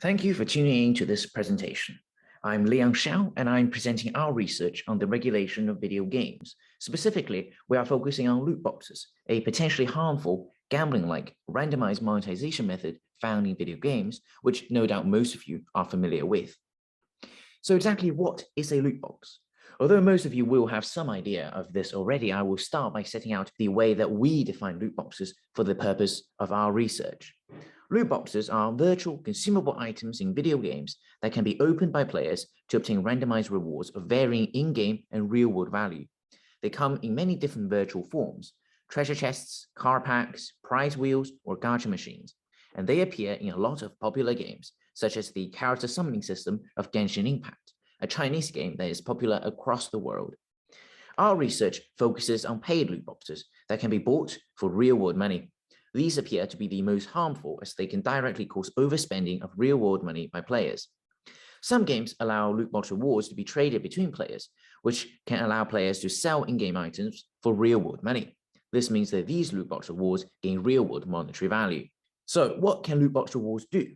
Thank you for tuning in to this presentation. I'm Xiao, and I'm presenting our research on the regulation of video games. Specifically, we are focusing on loot boxes, a potentially harmful gambling-like randomized monetization method found in video games, which no doubt most of you are familiar with. So exactly what is a loot box? Although most of you will have some idea of this already, I will start by setting out the way that we define loot boxes for the purpose of our research. Loot boxes are virtual consumable items in video games that can be opened by players to obtain randomized rewards of varying in-game and real-world value. They come in many different virtual forms: treasure chests, car packs, prize wheels, or gacha machines, and they appear in a lot of popular games, such as the character summoning system of Genshin Impact, a Chinese game that is popular across the world. Our research focuses on paid loot boxes that can be bought for real-world money. These appear to be the most harmful as they can directly cause overspending of real-world money by players. Some games allow loot box rewards to be traded between players, which can allow players to sell in-game items for real-world money. This means that these loot box rewards gain real-world monetary value. So what can loot box rewards do?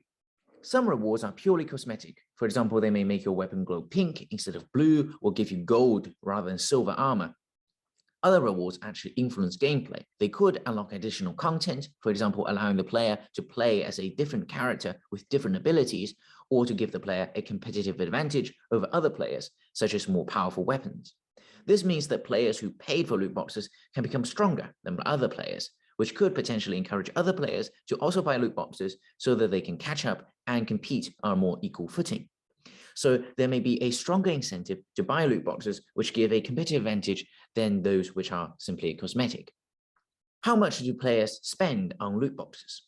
Some rewards are purely cosmetic. For example, they may make your weapon glow pink instead of blue, or give you gold rather than silver armor. Other rewards actually influence gameplay. They could unlock additional content, for example, allowing the player to play as a different character with different abilities, or to give the player a competitive advantage over other players, such as more powerful weapons. This means that players who paid for loot boxes can become stronger than other players, which could potentially encourage other players to also buy loot boxes so that they can catch up and compete on a more equal footing. So there may be a stronger incentive to buy loot boxes, which give a competitive advantage than those which are simply cosmetic. How much do players spend on loot boxes?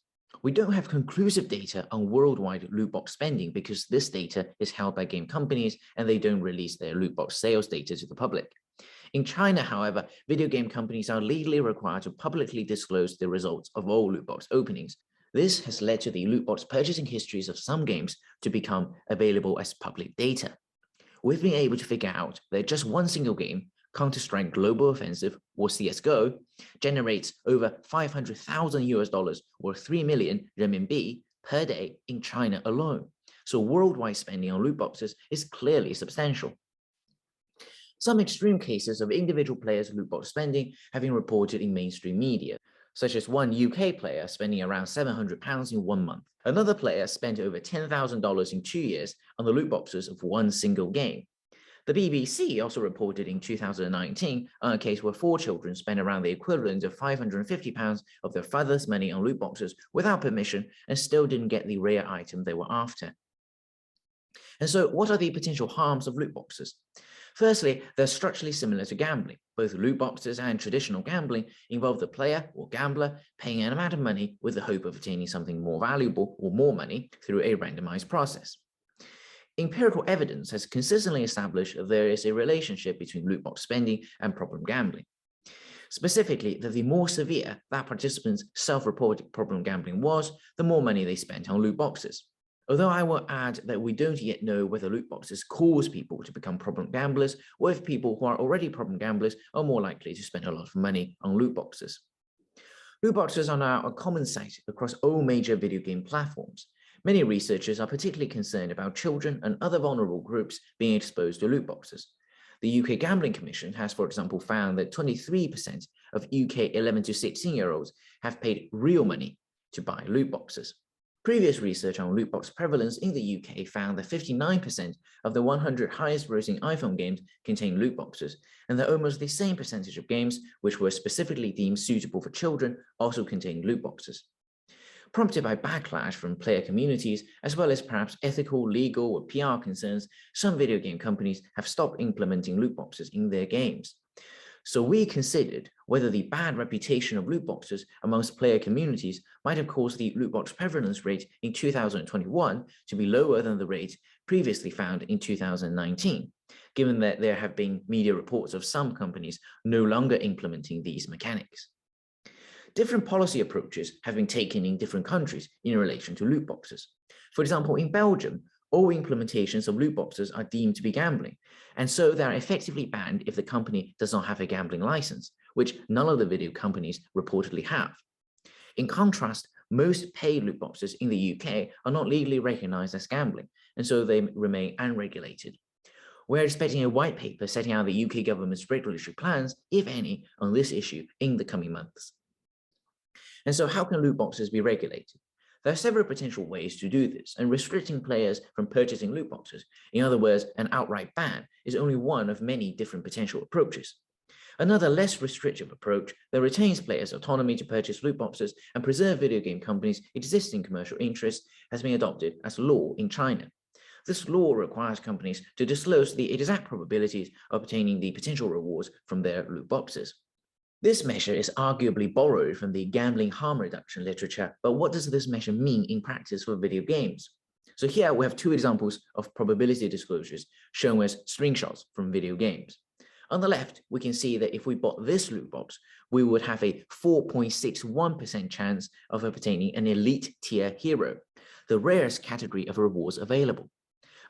We don't have conclusive data on worldwide loot box spending because this data is held by game companies and they don't release their loot box sales data to the public. In China, however, video game companies are legally required to publicly disclose the results of all loot box openings. This has led to the loot box purchasing histories of some games to become available as public data. We've been able to figure out that just one single game, Counter-Strike Global Offensive, or CSGO, generates over $500,000 or 3 million renminbi per day in China alone. So worldwide spending on loot boxes is clearly substantial. Some extreme cases of individual players' loot box spending have been reported in mainstream media, such as one UK player spending around £700 in 1 month. Another player spent over $10,000 in 2 years on the loot boxes of one single game. The BBC also reported in 2019 on a case where 4 children spent around the equivalent of £550 of their father's money on loot boxes without permission and still didn't get the rare item they were after. And so what are the potential harms of loot boxes? Firstly, they're structurally similar to gambling. Both loot boxes and traditional gambling involve the player or gambler paying an amount of money with the hope of obtaining something more valuable or more money through a randomized process. Empirical evidence has consistently established that there is a relationship between loot box spending and problem gambling. Specifically, that the more severe that participants' self-reported problem gambling was, the more money they spent on loot boxes. Although I will add that we don't yet know whether loot boxes cause people to become problem gamblers, or if people who are already problem gamblers are more likely to spend a lot of money on loot boxes. Loot boxes are now a common sight across all major video game platforms. Many researchers are particularly concerned about children and other vulnerable groups being exposed to loot boxes. The UK Gambling Commission has, for example, found that 23% of UK 11 to 16-year-olds have paid real money to buy loot boxes. Previous research on loot box prevalence in the UK found that 59% of the 100 highest-grossing iPhone games contain loot boxes, and that almost the same percentage of games which were specifically deemed suitable for children also contain loot boxes. Prompted by backlash from player communities, as well as perhaps ethical, legal, or PR concerns, some video game companies have stopped implementing loot boxes in their games. So we considered whether the bad reputation of loot boxes amongst player communities might have caused the loot box prevalence rate in 2021 to be lower than the rate previously found in 2019, given that there have been media reports of some companies no longer implementing these mechanics. Different policy approaches have been taken in different countries in relation to loot boxes. For example, in Belgium, all implementations of loot boxes are deemed to be gambling, and so they are effectively banned if the company does not have a gambling license, which none of the video companies reportedly have. In contrast, most paid loot boxes in the UK are not legally recognized as gambling, and so they remain unregulated. We're expecting a white paper setting out the UK government's regulatory plans, if any, on this issue in the coming months. And so how can loot boxes be regulated? There are several potential ways to do this, and restricting players from purchasing loot boxes, in other words, an outright ban, is only one of many different potential approaches. Another less restrictive approach that retains players' autonomy to purchase loot boxes and preserve video game companies' existing commercial interests has been adopted as law in China. This law requires companies to disclose the exact probabilities of obtaining the potential rewards from their loot boxes. This measure is arguably borrowed from the gambling harm reduction literature, but what does this measure mean in practice for video games? So here we have two examples of probability disclosures shown as screenshots from video games. On the left, we can see that if we bought this loot box, we would have a 4.61% chance of obtaining an elite tier hero, the rarest category of rewards available.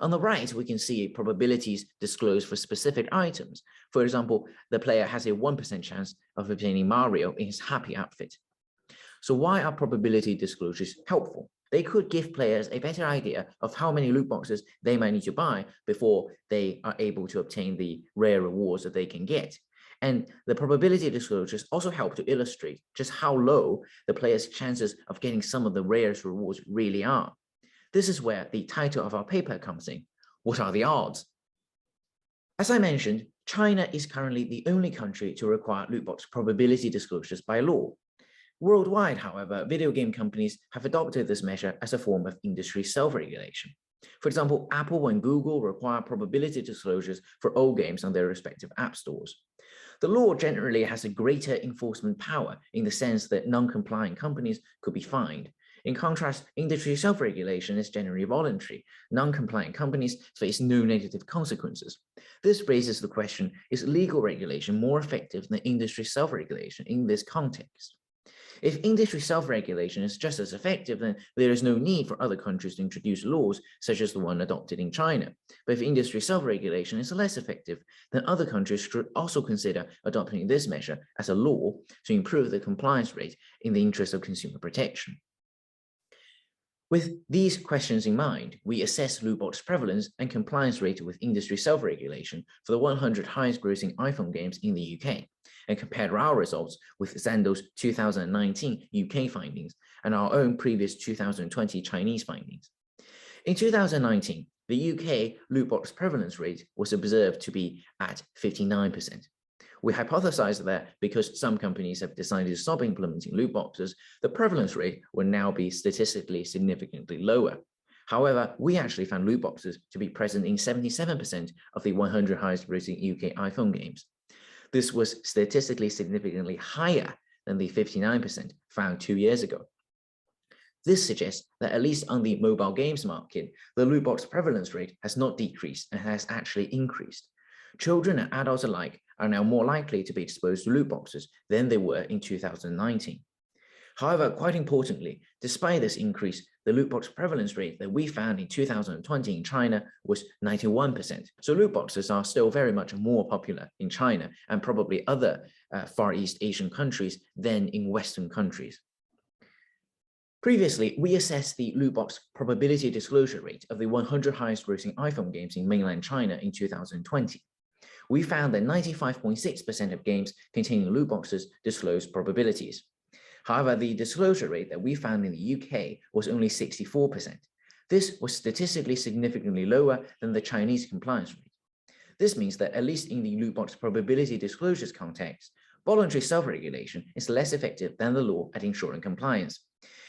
On the right, we can see probabilities disclosed for specific items. For example, the player has a 1% chance of obtaining Mario in his happy outfit. So why are probability disclosures helpful? They could give players a better idea of how many loot boxes they might need to buy before they are able to obtain the rare rewards that they can get. And the probability disclosures also help to illustrate just how low the player's chances of getting some of the rarest rewards really are. This is where the title of our paper comes in. What are the odds? As I mentioned, China is currently the only country to require loot box probability disclosures by law. Worldwide, however, video game companies have adopted this measure as a form of industry self-regulation. For example, Apple and Google require probability disclosures for all games on their respective app stores. The law generally has a greater enforcement power in the sense that non-compliant companies could be fined. In contrast, industry self-regulation is generally voluntary. Non-compliant companies face no negative consequences. This raises the question, is legal regulation more effective than industry self-regulation in this context? If industry self-regulation is just as effective, then there is no need for other countries to introduce laws such as the one adopted in China. But if industry self-regulation is less effective, then other countries should also consider adopting this measure as a law to improve the compliance rate in the interest of consumer protection. With these questions in mind, we assess loot box prevalence and compliance rate with industry self-regulation for the 100 highest grossing iPhone games in the UK, and compared our results with Zando's 2019 UK findings and our own previous 2020 Chinese findings. In 2019, the UK loot box prevalence rate was observed to be at 59%. We hypothesized that because some companies have decided to stop implementing loot boxes, the prevalence rate will now be statistically significantly lower. However, we actually found loot boxes to be present in 77% of the 100 highest grossing UK iPhone games. This was statistically significantly higher than the 59% found 2 years ago. This suggests that at least on the mobile games market, the loot box prevalence rate has not decreased and has actually increased. Children and adults alike are now more likely to be exposed to loot boxes than they were in 2019. However, quite importantly, despite this increase, the loot box prevalence rate that we found in 2020 in China was 91%. So loot boxes are still very much more popular in China and probably other Far East Asian countries than in Western countries. Previously, we assessed the loot box probability disclosure rate of the 100 highest grossing iPhone games in mainland China in 2020. We found that 95.6% of games containing loot boxes disclosed probabilities. However, the disclosure rate that we found in the UK was only 64%. This was statistically significantly lower than the Chinese compliance rate. This means that at least in the loot box probability disclosures context, voluntary self-regulation is less effective than the law at ensuring compliance.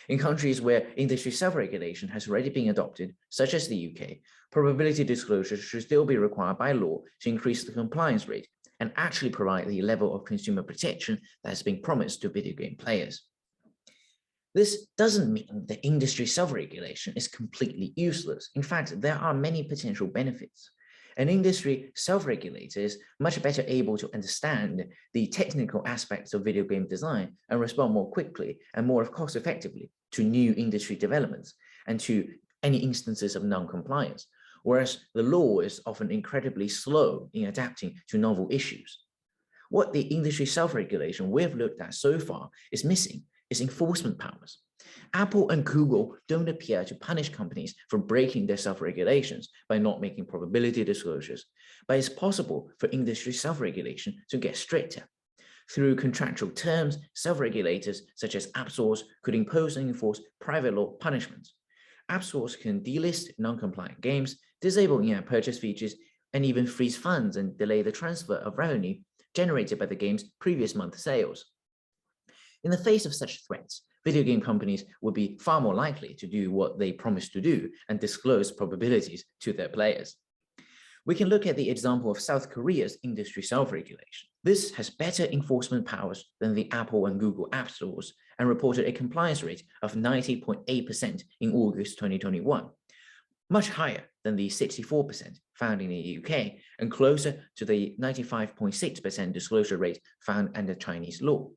In countries where industry self-regulation has already been adopted, such as the UK, probability disclosures should still be required by law to increase the compliance rate and actually provide the level of consumer protection that has been promised to video game players. This doesn't mean that industry self-regulation is completely useless. In fact, there are many potential benefits. An industry self-regulator is much better able to understand the technical aspects of video game design and respond more quickly and more cost-effectively to new industry developments and to any instances of non-compliance, whereas the law is often incredibly slow in adapting to novel issues. What the industry self-regulation we've looked at so far is missing is enforcement powers. Apple and Google don't appear to punish companies for breaking their self-regulations by not making probability disclosures, but it's possible for industry self-regulation to get stricter. Through contractual terms, self-regulators such as app stores could impose and enforce private law punishments. App stores can delist non-compliant games, disable in-app purchase features, and even freeze funds and delay the transfer of revenue generated by the game's previous month's sales. In the face of such threats, video game companies would be far more likely to do what they promised to do and disclose probabilities to their players. We can look at the example of South Korea's industry self-regulation. This has better enforcement powers than the Apple and Google app stores and reported a compliance rate of 90.8% in August 2021, much higher than the 64% found in the UK and closer to the 95.6% disclosure rate found under Chinese law.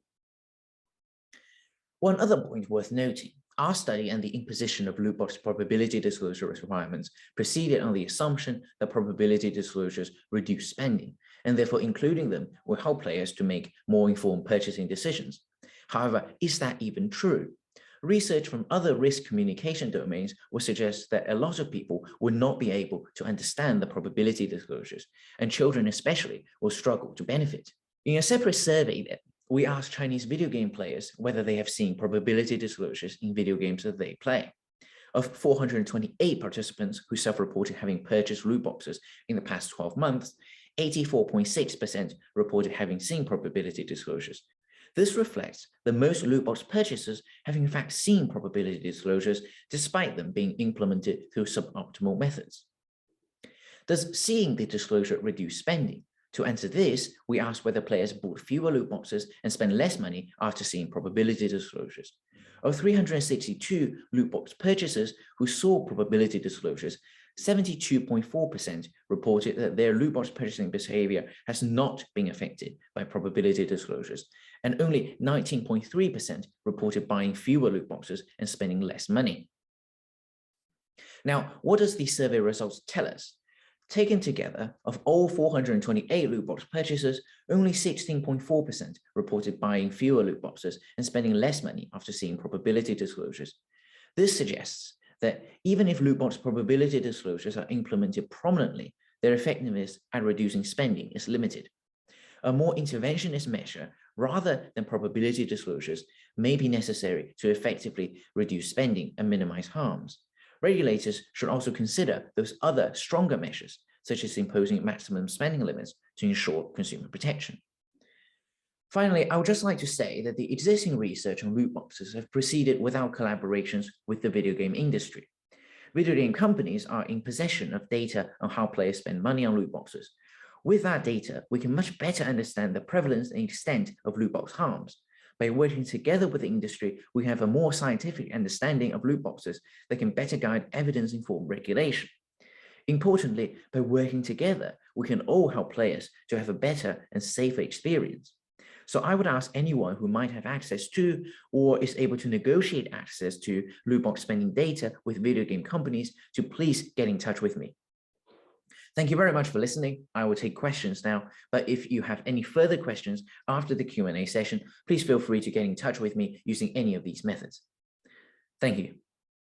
One other point worth noting, our study and the imposition of loot box probability disclosure requirements proceeded on the assumption that probability disclosures reduce spending, and therefore including them will help players to make more informed purchasing decisions. However, is that even true? Research from other risk communication domains would suggest that a lot of people would not be able to understand the probability disclosures, and children especially will struggle to benefit. In a separate survey, we asked Chinese video game players whether they have seen probability disclosures in video games that they play. Of 428 participants who self-reported having purchased loot boxes in the past 12 months, 84.6% reported having seen probability disclosures. This reflects that most loot box purchasers have in fact seen probability disclosures despite them being implemented through suboptimal methods. Does seeing the disclosure reduce spending? To answer this, we asked whether players bought fewer loot boxes and spent less money after seeing probability disclosures. Of 362 loot box purchasers who saw probability disclosures, 72.4% reported that their loot box purchasing behavior has not been affected by probability disclosures, and only 19.3% reported buying fewer loot boxes and spending less money. Now, what does these survey results tell us? Taken together, of all 428 loot box purchasers, only 16.4% reported buying fewer loot boxes and spending less money after seeing probability disclosures. This suggests that even if loot box probability disclosures are implemented prominently, their effectiveness at reducing spending is limited. A more interventionist measure, rather than probability disclosures, may be necessary to effectively reduce spending and minimize harms. Regulators should also consider those other stronger measures, such as imposing maximum spending limits to ensure consumer protection. Finally, I would just like to say that the existing research on loot boxes have proceeded without collaborations with the video game industry. Video game companies are in possession of data on how players spend money on loot boxes. With that data, we can much better understand the prevalence and extent of loot box harms. By working together with the industry, we have a more scientific understanding of loot boxes that can better guide evidence-informed regulation. Importantly, by working together, we can all help players to have a better and safer experience. So I would ask anyone who might have access to or is able to negotiate access to loot box spending data with video game companies to please get in touch with me. Thank you very much for listening. I will take questions now, but if you have any further questions after the Q&A session, please feel free to get in touch with me using any of these methods. Thank you.